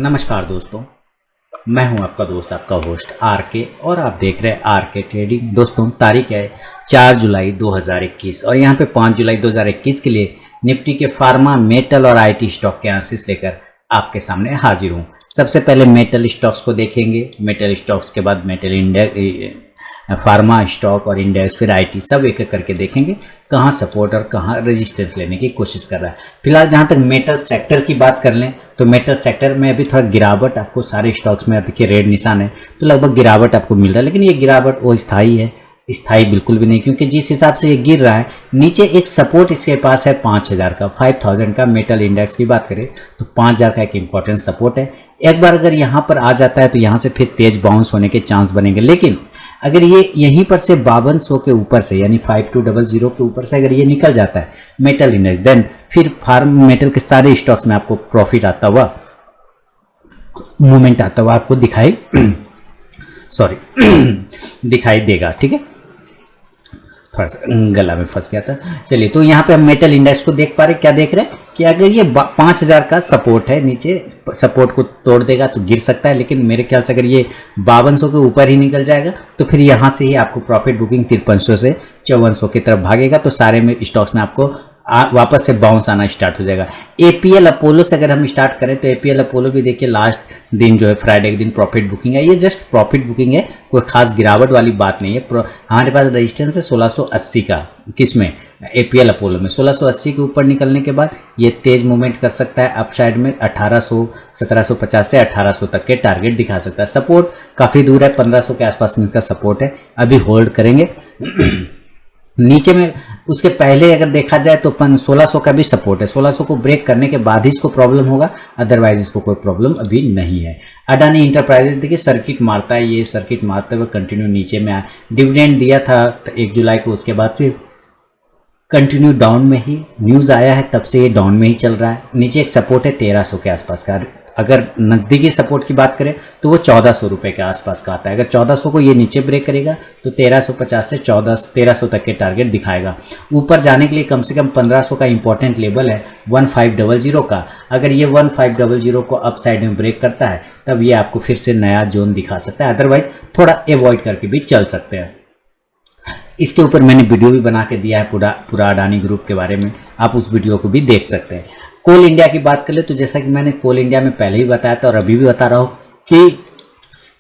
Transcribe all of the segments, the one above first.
नमस्कार दोस्तों, मैं हूं आपका दोस्त, आपका होस्ट आर के, और आप देख रहे हैं आर के ट्रेडिंग। दोस्तों, तारीख है 4 जुलाई 2021 और यहां पे 5 जुलाई 2021 के लिए निफ्टी के फार्मा, मेटल और आईटी स्टॉक के एनालिसिस लेकर आपके सामने हाजिर हूं। सबसे पहले मेटल स्टॉक्स को देखेंगे, मेटल स्टॉक्स के बाद मेटल इंडेक्स, फार्मा स्टॉक और इंडेक्स, फिर आईटी, सब एक एक करके देखेंगे कहाँ सपोर्ट और कहाँ रेजिस्टेंस लेने की कोशिश कर रहा है। फिलहाल जहाँ तक मेटल सेक्टर की बात कर लें तो मेटल सेक्टर में अभी थोड़ा गिरावट आपको सारे स्टॉक्स में, देखिए रेड निशान है तो लगभग गिरावट आपको मिल रहा है, लेकिन ये गिरावट वो स्थायी है, स्थायी बिल्कुल भी नहीं, क्योंकि जिस हिसाब से ये गिर रहा है नीचे एक सपोर्ट इसके पास है 5000 का, 5000 का मेटल इंडेक्स की बात करें तो 5000 का एक इंपॉर्टेंट सपोर्ट है। एक बार अगर यहाँ पर आ जाता है तो यहाँ से फिर तेज बाउंस होने के चांस बनेंगे, लेकिन अगर ये यहीं पर से 5200 के ऊपर से यानी 5200 के ऊपर से अगर ये निकल जाता है मेटल इंडेक्स, देन फिर फार्म मेटल के सारे स्टॉक्स में आपको प्रॉफिट आता हुआ, मूवमेंट आता हुआ आपको दिखाई दिखाई देगा। ठीक है, थोड़ा सा गला में फंस गया था। चलिए, तो यहाँ पे हम मेटल इंडेक्स को देख पा रहे, क्या देख रहे हैं कि अगर ये 5000 का सपोर्ट है, नीचे सपोर्ट को तोड़ देगा तो गिर सकता है, लेकिन मेरे ख्याल से अगर ये 5200 के ऊपर ही निकल जाएगा तो फिर यहाँ से ही आपको प्रॉफिट बुकिंग 5300 से 5400 की तरफ भागेगा, तो सारे में स्टॉक्स में आपको वापस से बाउंस आना स्टार्ट हो जाएगा। एपीएल अपोलो से अगर हम स्टार्ट करें तो एपीएल अपोलो भी देखिए लास्ट दिन जो है फ्राइडे के दिन प्रॉफिट बुकिंग है, ये जस्ट प्रॉफिट बुकिंग है, कोई खास गिरावट वाली बात नहीं है। हमारे पास रेजिस्टेंस है 1680 का, किसमें, एपीएल अपोलो में। 1680 के ऊपर निकलने के बाद ये तेज मूवमेंट कर सकता है अपसाइड में, 1800, 1750 से 1800 तक के टारगेट दिखा सकता है। सपोर्ट काफ़ी दूर है, 1500 के आसपास में इसका सपोर्ट है, अभी होल्ड करेंगे। नीचे में उसके पहले अगर देखा जाए तो 1600 का भी सपोर्ट है, 1600 को ब्रेक करने के बाद ही इसको प्रॉब्लम होगा, अदरवाइज इसको कोई प्रॉब्लम अभी नहीं है। अडानी इंटरप्राइजेस देखिए सर्किट मारता है, ये सर्किट मारते हुए कंटिन्यू नीचे में आया, डिविडेंड दिया था 1 जुलाई को, उसके बाद से कंटिन्यू डाउन में ही न्यूज़ आया है, तब से ये डाउन में ही चल रहा है। नीचे एक सपोर्ट है 1300 के आसपास का, अगर नज़दीकी सपोर्ट की बात करें तो वो 1400 रुपये के आसपास का आता है। अगर 1400 को ये नीचे ब्रेक करेगा तो 1350 से 1300 तक के टारगेट दिखाएगा। ऊपर जाने के लिए कम से कम 1500 का इंपॉर्टेंट लेवल है 1500 का, अगर ये 1500 को अप साइड में ब्रेक करता है तब ये आपको फिर से नया जोन दिखा सकता है, अदरवाइज थोड़ा अवॉइड करके भी चल सकते हैं। इसके ऊपर मैंने वीडियो भी बना के दिया है पूरा अडानी ग्रुप के बारे में, आप उस वीडियो को भी देख सकते हैं। कोल इंडिया की बात कर ले तो जैसा कि मैंने कोल इंडिया में पहले ही बताया था और अभी भी बता रहा हूँ कि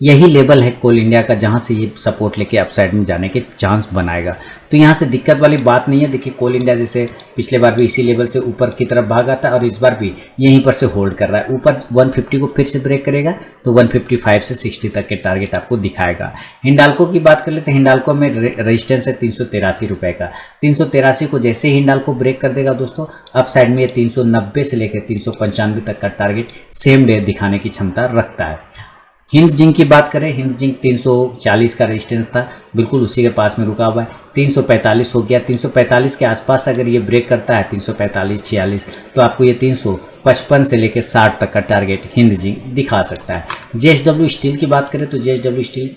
यही लेवल है कोल इंडिया का जहाँ से ये सपोर्ट लेके अपसाइड में जाने के चांस बनाएगा, तो यहाँ से दिक्कत वाली बात नहीं है। देखिए कोल इंडिया जैसे पिछले बार भी इसी लेवल से ऊपर की तरफ भागा था और इस बार भी यहीं पर से होल्ड कर रहा है। ऊपर 150 को फिर से ब्रेक करेगा तो 155 से 60 तक के टारगेट आपको दिखाएगा। हिंडाल्को की बात कर लेते हैं, हिंडाल्को में रेजिस्टेंस है 383 रुपये का, 383 को जैसे ही हिंडाल्को ब्रेक कर देगा दोस्तों, अप साइड में ये 390 से लेकर 395 तक का टारगेट सेम डे दिखाने की क्षमता रखता है। हिंद जिंक की बात करें, हिंद जिंक 340 का रेजिस्टेंस था, बिल्कुल उसी के पास में रुका हुआ है, 345 हो गया। 345 के आसपास अगर ये ब्रेक करता है 345, 46, तो आपको ये 355 से लेकर 60 तक का टारगेट हिंद जिंक दिखा सकता है। जेएसडब्ल्यू स्टील की बात करें तो जेएसडब्ल्यू स्टील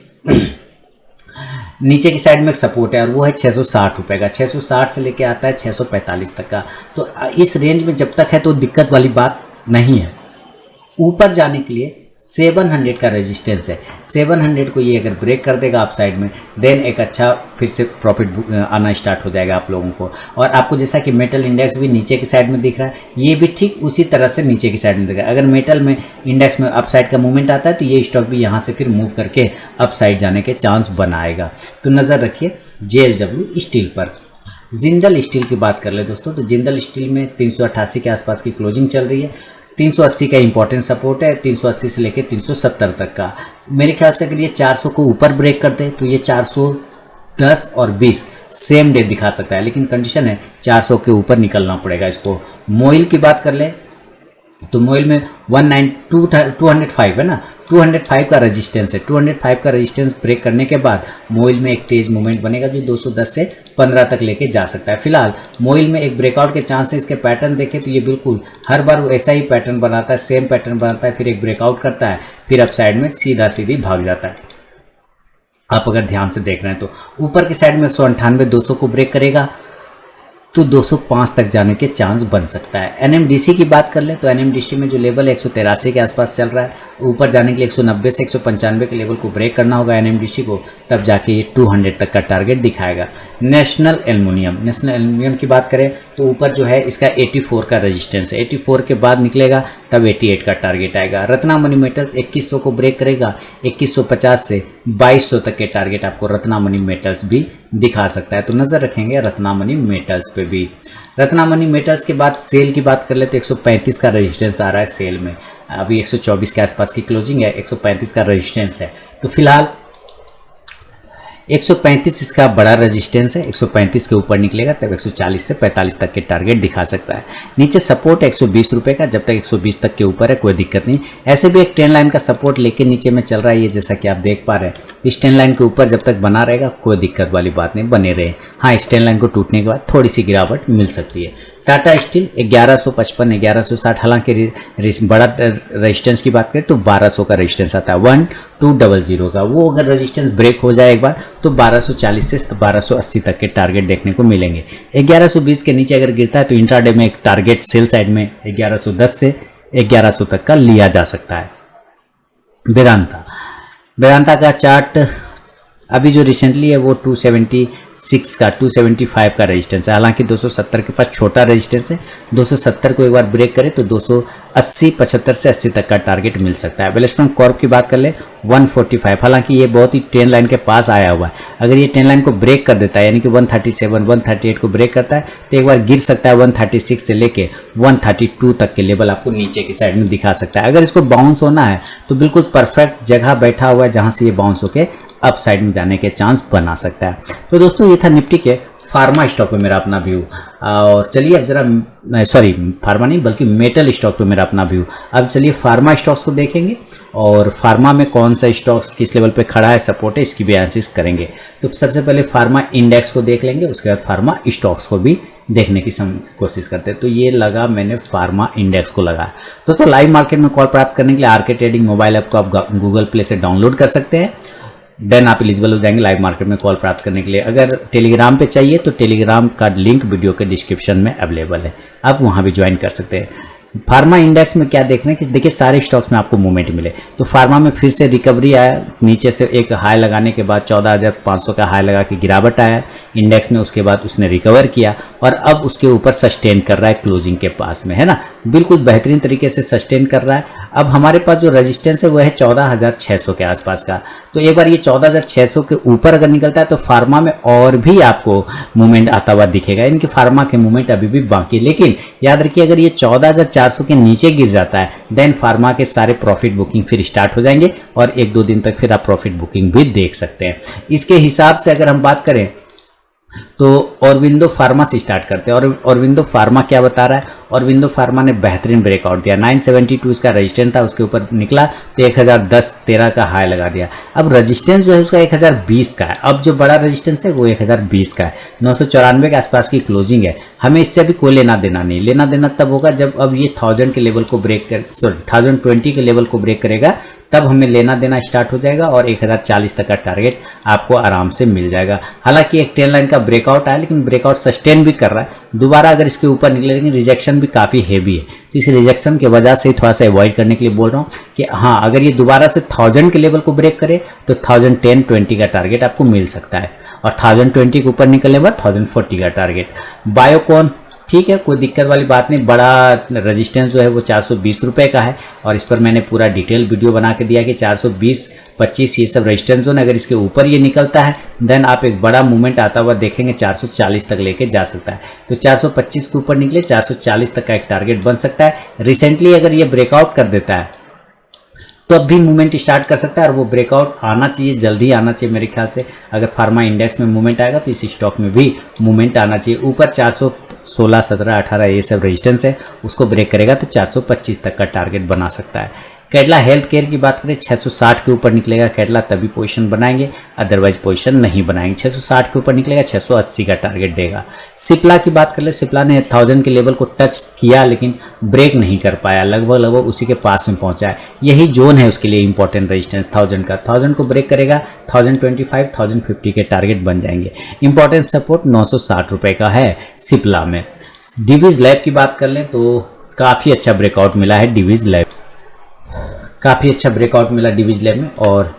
नीचे की साइड में एक सपोर्ट है और वो है 660 रुपये का, 660 से लेके आता है 645 तक का, तो इस रेंज में जब तक है तो दिक्कत वाली बात नहीं है। ऊपर जाने के लिए 700 का रेजिस्टेंस है, 700 को ये अगर ब्रेक कर देगा अपसाइड में, देन एक अच्छा फिर से प्रॉफिट आना स्टार्ट हो जाएगा आप लोगों को। और आपको जैसा कि मेटल इंडेक्स भी नीचे की साइड में दिख रहा है, ये भी ठीक उसी तरह से नीचे की साइड में दिख रहा है। अगर मेटल में इंडेक्स में अपसाइड का मूवमेंट आता है तो ये स्टॉक भी यहाँ से फिर मूव करके अपसाइड जाने के चांस बनाएगा, तो नज़र रखिए जेएसडब्ल्यू स्टील पर। जिंदल स्टील की बात कर ले दोस्तों, तो जिंदल स्टील में 388 के आसपास की क्लोजिंग चल रही है, 380 का इंपॉर्टेंट सपोर्ट है, 380 से लेकर 370 तक का। मेरे ख्याल से अगर ये 400 को ऊपर ब्रेक करते हैं तो ये 410 और 20 सेम डे दिखा सकता है, लेकिन कंडीशन है 400 के ऊपर निकलना पड़ेगा इसको। मोइल की बात कर ले तो मोइल में 205 है ना, 205 का रेजिस्टेंस है, 205 का रेजिस्टेंस ब्रेक करने के बाद मोइल में एक तेज मूवमेंट बनेगा जो 210 से 15 तक लेके जा सकता है। फिलहाल मोइल में एक ब्रेकआउट के चांस है, इसके पैटर्न देखें तो ये बिल्कुल हर बार ऐसा ही पैटर्न बनाता है, सेम पैटर्न बनाता है, फिर एक ब्रेकआउट करता है, फिर अप साइड में सीधा सीधी भाग जाता है। आप अगर ध्यान से देख रहे हैं तो ऊपर की साइड में 198, 200 को ब्रेक करेगा तो 205 तक जाने के चांस बन सकता है। एनएमडीसी की बात कर ले तो एनएमडीसी में जो लेवल है 183 के आसपास चल रहा है, ऊपर जाने के लिए 190 से 195 के लेवल को ब्रेक करना होगा एनएमडीसी को, तब जाके ये 200 तक का टारगेट दिखाएगा। नेशनल एल्युमिनियम की बात करें तो ऊपर जो है इसका 84 का रेजिस्टेंस है, 84 के बाद निकलेगा तब 88 का टारगेट आएगा। रत्नामणि मेटल्स 2100 को ब्रेक करेगा, 2150 से 2200 तक के टारगेट आपको रत्नामणि मेटल्स भी दिखा सकता है, तो नज़र रखेंगे रत्नामणि मेटल्स पे भी। रत्नामणि मेटल्स के बाद सेल की बात कर ले तो 135 का रेजिस्टेंस आ रहा है सेल में, अभी 124 के आसपास की क्लोजिंग है, 135 का रेजिस्टेंस है, तो फिलहाल 135 इसका बड़ा रेजिस्टेंस है, 135 के ऊपर निकलेगा तब 140 से 45 तक के टारगेट दिखा सकता है। नीचे सपोर्ट है 120 रुपये का, जब तक 120 तक के ऊपर है कोई दिक्कत नहीं। ऐसे भी एक ट्रेंड लाइन का सपोर्ट लेके नीचे में चल रहा है ये, जैसा कि आप देख पा रहे हैं। इस ट्रेंड लाइन के ऊपर जब तक बना रहेगा कोई दिक्कत वाली बात नहीं, बने रहे। हाँ, इस ट्रेंड लाइन को टूटने के बाद थोड़ी सी गिरावट मिल सकती है। टाटा स्टील 1155 1160, हालांकि बड़ा रेजिस्टेंस की बात करें तो 1200 का रेजिस्टेंस आता है, 1200 का, वो अगर रेजिस्टेंस ब्रेक हो जाए एक बार तो 1240 से 1280 तक के टारगेट देखने को मिलेंगे। 1120 के नीचे अगर गिरता है तो इंट्राडे में एक टारगेट सेल साइड में 1110 से 1100 तक का लिया जा सकता है। वेदांता का चार्ट अभी जो रिसेंटली है वो 276 का 275 का रेजिस्टेंस है, हालांकि 270 के पास छोटा रेजिस्टेंस है, 270 को एक बार ब्रेक करे तो 280 75 से 80 तक का टारगेट मिल सकता है। वेलस्टोन कॉर्प की बात कर ले 145, हालांकि ये बहुत ही ट्रेंड लाइन के पास आया हुआ है, अगर ये ट्रेंड लाइन को ब्रेक कर देता है यानी कि 137 138 को ब्रेक करता है तो एक बार गिर सकता है 136 से लेके 132 तक के लेवल आपको नीचे की साइड में दिखा सकता है। अगर इसको बाउंस होना है तो बिल्कुल परफेक्ट जगह बैठा हुआ है जहां से ये बाउंस होके अप साइड में जाने के चांस बना सकता है। तो दोस्तों ये था निफ्टी के फार्मा स्टॉक पे मेरा अपना व्यू, और चलिए अब जरा सॉरी फार्मा नहीं बल्कि मेटल स्टॉक पे मेरा अपना व्यू। अब चलिए फार्मा स्टॉक्स को देखेंगे और फार्मा में कौन सा स्टॉक्स किस लेवल पे खड़ा है, सपोर्ट है, इसकी भी एनालिसिस करेंगे। तो सबसे पहले फार्मा इंडेक्स को देख लेंगे, उसके बाद फार्मा स्टॉक्स को भी देखने की कोशिश करते हैं। तो ये लगा मैंने फार्मा इंडेक्स को लगा। तो लाइव मार्केट में कॉल प्राप्त करने के लिए आरके ट्रेडिंग मोबाइल ऐप को आप गूगल प्ले से डाउनलोड कर सकते हैं, देन आप एलिजिबल हो जाएंगे लाइव मार्केट में कॉल प्राप्त करने के लिए। अगर टेलीग्राम पे चाहिए तो टेलीग्राम का लिंक वीडियो के डिस्क्रिप्शन में अवेलेबल है, आप वहां भी ज्वाइन कर सकते हैं। फार्मा इंडेक्स में क्या देख रहे हैं कि देखिए सारे स्टॉक्स में आपको मूवमेंट मिले, तो फार्मा में फिर से रिकवरी आया, नीचे से एक हाई लगाने के बाद 14,500 का हाई लगा के गिरावट आया इंडेक्स में, उसके बाद उसने रिकवर किया और अब उसके ऊपर सस्टेन कर रहा है क्लोजिंग के पास में, है ना, बिल्कुल बेहतरीन तरीके से सस्टेन कर रहा है। अब हमारे पास जो रजिस्टेंस है वो है 14,600 के आसपास का, तो एक बार ये 14,600 के ऊपर अगर निकलता है तो फार्मा में और भी आपको मूवमेंट आता हुआ दिखेगा। इनकी फार्मा के मूवमेंट अभी भी बाकी, लेकिन याद रखिए अगर ये 14,400 के नीचे गिर जाता है देन फार्मा के सारे प्रॉफिट बुकिंग फिर स्टार्ट हो जाएंगे और 1-2 दिन तक फिर आप प्रॉफिट बुकिंग भी देख सकते हैं। इसके हिसाब से अगर हम बात करें तो ऑरबिंदो फार्मा से स्टार्ट करते हैं। और ऑरबिंदो फार्मा क्या बता रहा है, ऑरबिंदो फार्मा ने बेहतरीन ब्रेकआउट दिया, 972 इसका रेजिस्टेंस था, उसके ऊपर निकला तो 1010-13 का हाई लगा दिया। अब रेजिस्टेंस जो है उसका 1020 का है, अब जो बड़ा रेजिस्टेंस है वो 1020 का है, 994 के आसपास की क्लोजिंग है। हमें इससे अभी कोई लेना देना नहीं, लेना देना तब होगा जब अब ये 1000 के लेवल को ब्रेक कर 1020 के लेवल को ब्रेक करेगा, तब हमें लेना देना स्टार्ट हो जाएगा और 1040 तक का टारगेट आपको आराम से मिल जाएगा। हालांकि एक ट्रेंड लाइन का ब्रेकआउट आया लेकिन ब्रेकआउट सस्टेन भी कर रहा है, दोबारा अगर इसके ऊपर निकले, लेकिन रिजेक्शन भी काफ़ी हेवी है, तो इस रिजेक्शन के वजह से थोड़ा सा अवॉइड करने के लिए बोल रहा हूँ कि हाँ अगर ये दोबारा से 1000 के लेवल को ब्रेक करे तो 1010-20 का टारगेट आपको मिल सकता है और 1020 के ऊपर निकलने के बाद 1040 का टारगेट। बायोकॉन ठीक है, कोई दिक्कत वाली बात नहीं, बड़ा रेजिस्टेंस जो है वो 420 रुपये का है और इस पर मैंने पूरा डिटेल वीडियो बना के दिया कि 420-25 ये सब रेजिस्टेंस जोन, अगर इसके ऊपर ये निकलता है देन आप एक बड़ा मूवमेंट आता हुआ देखेंगे, 440 तक लेके जा सकता है। तो 425 के ऊपर निकले 440 तक का एक टारगेट बन सकता है। रिसेंटली अगर ये ब्रेकआउट कर देता है तो अब भी मूवमेंट स्टार्ट कर सकता है और वो ब्रेकआउट आना चाहिए, जल्दी आना चाहिए मेरे ख्याल से। अगर फार्मा इंडेक्स में मूवमेंट आएगा तो इस स्टॉक में भी मूवमेंट आना चाहिए। ऊपर 416, 17, 18 ये सब रेजिस्टेंस है, उसको ब्रेक करेगा तो 425 तक का टारगेट बना सकता है। कैडला हेल्थ केयर की बात करें 660 के ऊपर निकलेगा कैडला तभी पोजीशन बनाएंगे, अदरवाइज पोजीशन नहीं बनाएंगे। 660 के ऊपर निकलेगा 680 का टारगेट देगा। सिप्ला की बात कर ले, सिप्ला ने 1000 के लेवल को टच किया लेकिन ब्रेक नहीं कर पाया, लगभग उसी के पास में पहुंचा है। यही जोन है उसके लिए इंपॉर्टेंट रेजिस्टेंस 1000 का। 1000 को ब्रेक करेगा 1025 1050 के टारगेट बन जाएंगे। इंपॉर्टेंट सपोर्ट 960 रुपए का है सिप्ला में। डिवीज लैब की बात कर लें तो काफ़ी अच्छा ब्रेकआउट मिला है डिवीज लैब, काफ़ी अच्छा ब्रेकआउट मिला डिवीज लैब में। और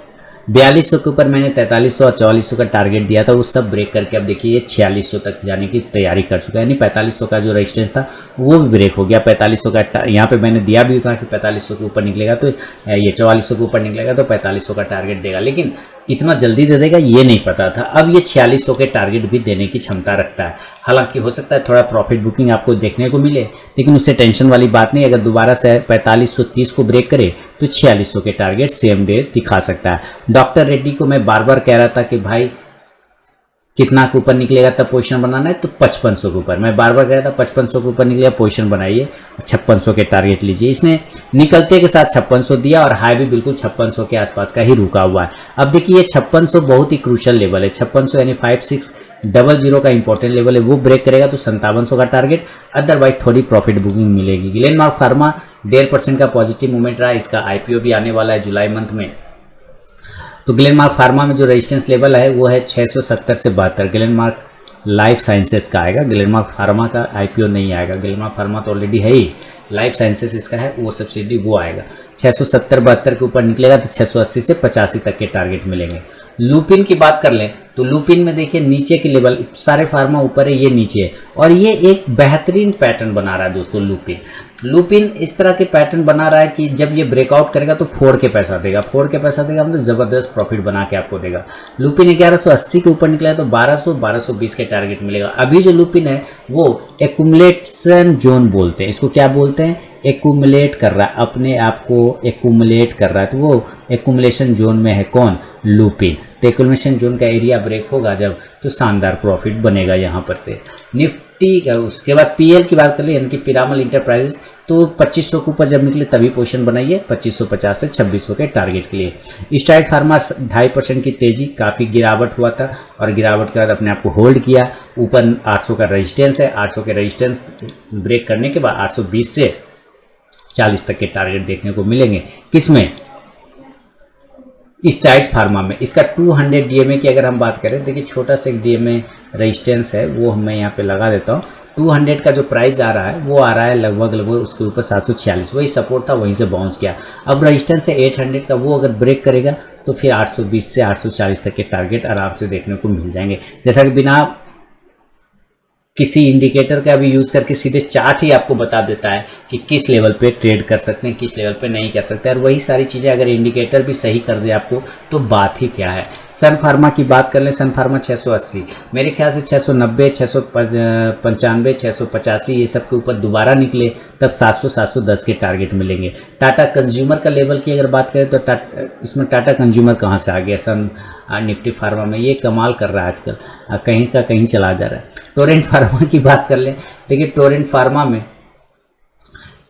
4200 के ऊपर मैंने 4300 और 4400 का टारगेट दिया था, वो सब ब्रेक करके अब देखिए ये 4600 तक जाने की तैयारी कर चुका है। यानी 4500 का जो रेजिस्टेंस था वो भी ब्रेक हो गया। 4500 का यहाँ पे मैंने दिया भी था कि 4500 के ऊपर निकलेगा तो ये 4400 के ऊपर निकलेगा तो 4500 का टारगेट देगा, लेकिन इतना जल्दी दे देगा ये नहीं पता था। अब ये 4600 के टारगेट भी देने की क्षमता रखता है। हालांकि हो सकता है थोड़ा प्रॉफिट बुकिंग आपको देखने को मिले, लेकिन उससे टेंशन वाली बात नहीं। अगर दोबारा से 4530 को ब्रेक करे तो 4600 के टारगेट सेम डे दिखा सकता है। डॉक्टर रेड्डी को मैं बार बार कह रहा था कि भाई कितना के ऊपर निकलेगा तब पोजीशन बनाना है, तो 5500 के ऊपर मैं बार बार कह रहा था 5500 के ऊपर निकलेगा पोजीशन बनाइए, 5600 के टारगेट लीजिए। इसने निकलते के साथ 5600 दिया और हाई भी बिल्कुल 5600 के आसपास का ही रुका हुआ है। अब देखिए 5600 बहुत ही क्रूशल लेवल है। 5600 यानी 5600 का इंपॉर्टेंट लेवल है, वो ब्रेक करेगा तो 5700 का टारगेट, अदरवाइज थोड़ी प्रॉफिट बुकिंग मिलेगी। ग्लेनमार्क फार्मा 1.5% का पॉजिटिव मूवमेंट रहा। इसका आईपीओ भी आने वाला है जुलाई मंथ में। तो ग्लेनमार्क फार्मा में जो रेजिस्टेंस लेवल है वो है 670 से 72। ग्लेनमार्क लाइफ साइंसेस का आएगा, ग्लेनमार्क फार्मा का आईपीओ नहीं आएगा। ग्लेनमार्क फार्मा तो ऑलरेडी है ही, लाइफ साइंसेस इसका है, वो सब्सिडी वो आएगा। 670-72 के ऊपर निकलेगा तो 680 से 85 तक के टारगेट मिलेंगे। लुपिन की बात कर लें तो लुपिन में देखिए नीचे के लेवल, सारे फार्मा ऊपर है, ये नीचे है, और ये एक बेहतरीन पैटर्न बना रहा है दोस्तों। लुपिन इस तरह के पैटर्न बना रहा है कि जब ये ब्रेकआउट करेगा तो फोड़ के पैसा देगा, मतलब जबरदस्त प्रॉफिट बना के आपको देगा। लुपिन 1180 के ऊपर निकला है तो 1200-1220 के टारगेट मिलेगा। अभी जो लुपिन है वो एक्यूमुलेशन जोन बोलते हैं इसको, क्या बोलते हैं, एक्यूमुलेट कर रहा है, अपने आप को एक्यूमुलेट कर रहा है, तो वो एक्यूमुलेशन जोन में है कौन, लुपिन। तो एक्यूमुलेशन जोन का एरिया ब्रेक होगा जब, तो शानदार प्रॉफिट बनेगा यहाँ पर से। निफ्टी का उसके बाद पीएल की बात कर ले, यानी कि पिरामल इंटरप्राइजेस, तो 2500 के ऊपर जब निकले तभी पोजीशन बनाइए 2550 से 2600 के टारगेट के लिए। स्ट्राइड फार्मा 2.5% की तेजी, काफ़ी गिरावट हुआ था और गिरावट के बाद अपने आप को होल्ड किया। ऊपर 800 का रेजिस्टेंस है, 800 के रेजिस्टेंस ब्रेक करने के बाद 820 से 40 तक के टारगेट देखने को मिलेंगे। किसमें, स्ट्राइड फार्मा में। इसका 200 डीएमए की अगर हम बात करें, देखिए छोटा सा एक डीएमए रेजिस्टेंस है, वो मैं यहाँ पे लगा देता हूँ। 200 का जो प्राइस आ रहा है वो आ रहा है लगभग उसके ऊपर 746, वही सपोर्ट था, वहीं से बाउंस किया। अब रेजिस्टेंस है 800 का, वो अगर ब्रेक करेगा तो फिर 820 से 840 तक के टारगेट आराम से देखने को मिल जाएंगे। जैसा कि बिना किसी इंडिकेटर का भी यूज़ करके सीधे चार्ट ही आपको बता देता है कि किस लेवल पे ट्रेड कर सकते हैं, किस लेवल पे नहीं कर सकते। और वही सारी चीज़ें अगर इंडिकेटर भी सही कर दे आपको तो बात ही क्या है। सन फार्मा की बात कर लें, सन फार्मा 680, मेरे ख्याल से 690, 695, 685 ये सब के ऊपर दोबारा निकले तब 700-710 के टारगेट मिलेंगे। टाटा कंज्यूमर का लेवल की अगर बात करें तो इसमें टाटा कंज्यूमर कहाँ से आ गया सन निफ्टी फार्मा में, ये कमाल कर रहा है आजकल, कहीं का कहीं चला जा रहा है। टोरेंट फार्मा की बात कर लें, देखिए टोरेंट फार्मा में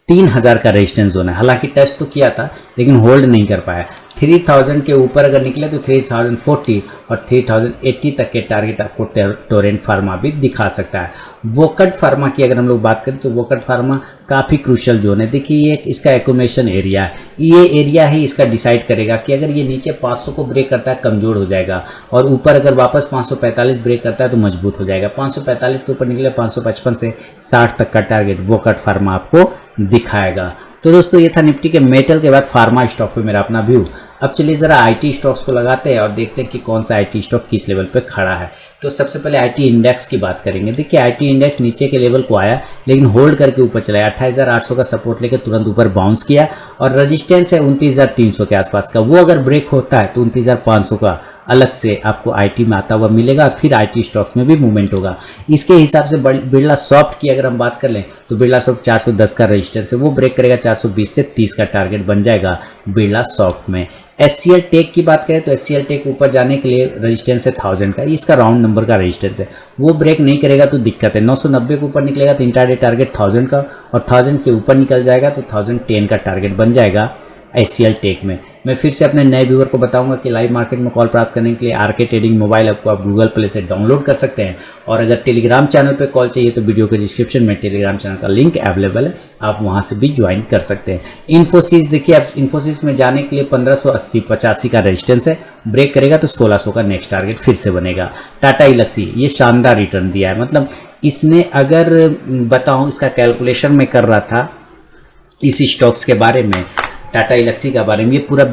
3000 का रेजिस्टेंस जोन है, हालांकि टेस्ट तो किया था लेकिन होल्ड नहीं कर पाया। 3000 के ऊपर अगर निकले तो 3040 और 3080 तक के टारगेट आपको टोरेंट फार्मा भी दिखा सकता है। वोकट फार्मा की अगर हम लोग बात करें तो वोकट फार्मा काफ़ी क्रूशियल जोन है। देखिए ये इसका एक्यूमुलेशन एरिया है, ये एरिया ही इसका डिसाइड करेगा कि अगर ये नीचे 500 को ब्रेक करता है कमज़ोर हो जाएगा, और ऊपर अगर वापस 545 ब्रेक करता है तो मजबूत हो जाएगा। 545 के ऊपर निकले 555 से 60 तक का टारगेट वोकट फार्मा आपको दिखाएगा। तो दोस्तों ये था निफ्टी के मेटल के बाद फार्मा स्टॉक पे मेरा अपना व्यू। अब चलिए ज़रा आईटी स्टॉक्स को लगाते हैं और देखते हैं कि कौन सा आईटी स्टॉक किस लेवल पे खड़ा है। तो सबसे पहले आईटी इंडेक्स की बात करेंगे। देखिए आईटी इंडेक्स नीचे के लेवल को आया लेकिन होल्ड करके ऊपर चला गया, 28,800 का सपोर्ट लेकर तुरंत ऊपर बाउंस किया, और रजिस्टेंस है 29,300 के आसपास का, वो अगर ब्रेक होता है तो 29,500 का अलग से आपको आईटी में आता हुआ मिलेगा, और फिर आईटी स्टॉक्स में भी मूवमेंट होगा। इसके हिसाब से बिरला सॉफ्ट की अगर हम बात कर लें तो बिरला सॉफ्ट 410 का रजिस्टेंस है, वो ब्रेक करेगा 420 से 30 का टारगेट बन जाएगा बिरला सॉफ्ट में। एचसीएल टेक की बात करें तो एचसीएल टेक ऊपर जाने के लिए रजिस्टेंस है 1000 का, इसका राउंड नंबर का रजिस्टेंस है, वो ब्रेक नहीं करेगा तो दिक्कत है। 990 के ऊपर निकलेगा तो इंट्राडे टारगेट 1000 का, और 1000 के ऊपर निकल जाएगा तो 1010 का टारगेट बन जाएगा HCL टेक में। मैं फिर से अपने नए व्यूअर को बताऊंगा कि लाइव मार्केट में कॉल प्राप्त करने के लिए आरके ट्रेडिंग मोबाइल ऐप को आप गूगल प्ले से डाउनलोड कर सकते हैं। और अगर टेलीग्राम चैनल पे कॉल चाहिए तो वीडियो के डिस्क्रिप्शन में टेलीग्राम चैनल का लिंक अवेलेबल है, आप वहां से भी ज्वाइन कर सकते हैं। इन्फोसिस देखिए, अब इन्फोसिस में जाने के लिए 1580-85 का रेजिस्टेंस है, ब्रेक करेगा तो 1600 का नेक्स्ट टारगेट फिर से बनेगा। टाटा इलक्सी ये शानदार रिटर्न दिया है, मतलब इसने अगर बताऊं इसका कैलकुलेशन में कर रहा था इस स्टॉक्स के बारे में, टाटा इलक्सी के बारे में, ये पूरा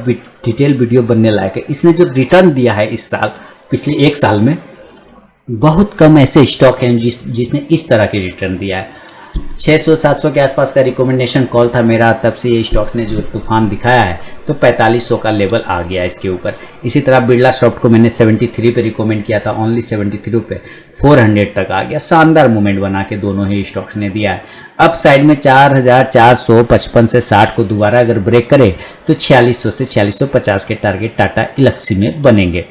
डिटेल वीडियो बनने लायक है। इसने जो रिटर्न दिया है इस साल, पिछले एक साल में बहुत कम ऐसे स्टॉक हैं जिसने इस तरह की रिटर्न दिया है। 600-700 के आसपास का रिकमेंडेशन कॉल था मेरा, तब से ये स्टॉक्स ने जो तूफान दिखाया है तो 4500 का लेवल आ गया इसके ऊपर। इसी तरह बिरला सॉफ्ट को मैंने 73 पे रिकमेंड किया था, ओनली 73 पे 400 तक आ गया। शानदार मूवमेंट बना के दोनों ही स्टॉक्स ने दिया है। अब साइड में 4455 से 60 को दोबारा अगर ब्रेक करे तो 4600 से 4650 के टारगेट टाटा इलक्सी में बनेंगे।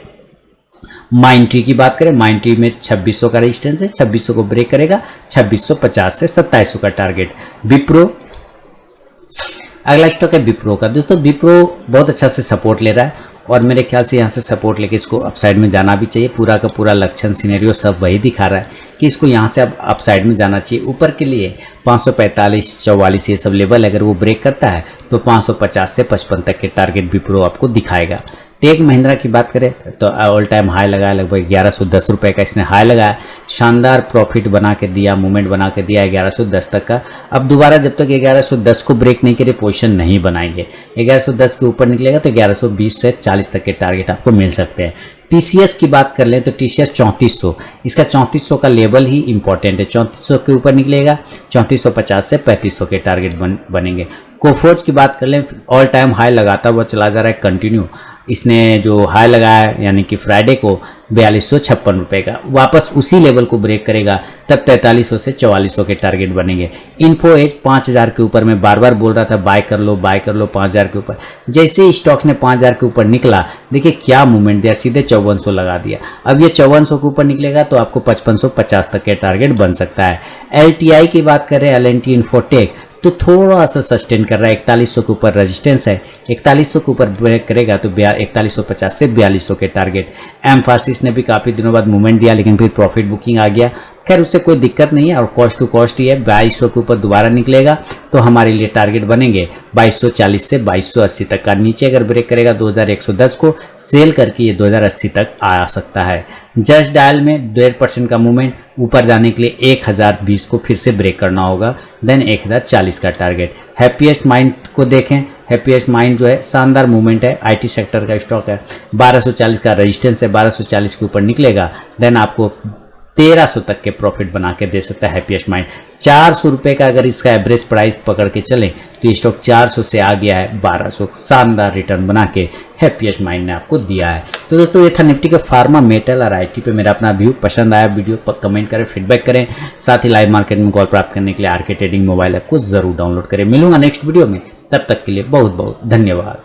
माइंट्री की बात करें, माइंट्री में 2600 का रेजिस्टेंस है, 2600 को ब्रेक करेगा, 2650 से 2700 का टारगेट। विप्रो अगला स्टॉक है विप्रो का। दोस्तों विप्रो बहुत अच्छा से सपोर्ट ले रहा है और मेरे ख्याल से यहाँ से सपोर्ट लेके इसको अपसाइड में जाना भी चाहिए। पूरा का पूरा लक्षण सिनेरियो सब वही दिखा रहा है कि इसको यहाँ से अब अपसाइड में जाना चाहिए। ऊपर के लिए 545-44 ये सब लेवल अगर वो ब्रेक करता है तो 550 से 55 तक के टारगेट विप्रो आपको दिखाएगा। टेक महिंद्रा की बात करें तो ऑल टाइम हाई लगाया, लगभग 1110 रुपये का इसने हाई लगाया। शानदार प्रॉफिट बना के दिया, मूवमेंट बना के दिया 1110 तक का। अब दोबारा जब तक 1110 को ब्रेक नहीं करे पोजीशन नहीं बनाएंगे। 1110 के ऊपर निकलेगा तो 1120 से 40 तक के टारगेट आपको मिल सकते हैं। टीसीएस की बात कर लें तो टीसीएस 3400, इसका 3400 का लेवल ही इंपॉर्टेंट है। 3400 के ऊपर निकलेगा 3450 से 3500 के टारगेट बनेंगे। कोफोर्ज की बात कर लें, ऑल टाइम हाई लगाता हुआ चला जा रहा है कंटिन्यू। इसने जो हाई लगाया यानी कि फ्राइडे को 4256 रुपये का, वापस उसी लेवल को ब्रेक करेगा तब 4300 से 4400 के टारगेट बनेंगे। इन्फो एज 5000 के ऊपर मैं बार बार बोल रहा था बाय कर लो 5000 के ऊपर। जैसे ही स्टॉक्स ने 5000 के ऊपर निकला, देखिए क्या मूवमेंट दिया, सीधे 5400 लगा दिया। अब ये 5400 के ऊपर निकलेगा तो आपको 5550 तक के टारगेट बन सकता है। LTI की बात करें, L&T इन्फोटेक, तो थोड़ा सा सस्टेन कर रहा है। 4100 के ऊपर रेजिस्टेंस है, 4100 के ऊपर ब्रेक करेगा तो 4150 से 4200 के टारगेट। एम्फासिस ने भी काफ़ी दिनों बाद मूवमेंट दिया लेकिन फिर प्रॉफिट बुकिंग आ गया, खैर उससे कोई दिक्कत नहीं है और कॉस्ट टू कॉस्ट ही है। 2200 के ऊपर दोबारा निकलेगा तो हमारे लिए टारगेट बनेंगे 2240 से 2280 तक का। नीचे अगर ब्रेक करेगा 2110 को सेल करके ये 2080 तक आ सकता है। जस्ट डायल में 1.5% का मूवमेंट, ऊपर जाने के लिए 1020 को फिर से ब्रेक करना होगा, देन 1040 का टारगेट। हैप्पीएस्ट माइंड को देखें, हैप्पीएस्ट माइंड जो है शानदार मूवमेंट है, IT सेक्टर का स्टॉक है। 1240 का रेजिस्टेंस है, 1240 के ऊपर निकलेगा देन आपको 1300 तक के प्रॉफिट बना के दे सकता है हैप्पीएस्ट माइंड। 400 रुपये का अगर इसका एवरेज प्राइस पकड़ के चले तो ये स्टॉक 400 से आ गया है 1200, शानदार रिटर्न बना के हैप्पीएस्ट माइंड ने आपको दिया है। तो दोस्तों ये था निफ्टी के फार्मा, मेटल और IT पे मेरा अपना व्यू। पसंद आया वीडियो पर कमेंट करें, फीडबैक करें, साथ ही लाइव मार्केट में कॉल प्राप्त करने के लिए आरके ट्रेडिंग मोबाइल ऐप को जरूर डाउनलोड करें। मिलूंगा नेक्स्ट वीडियो में, तब तक के लिए बहुत बहुत धन्यवाद।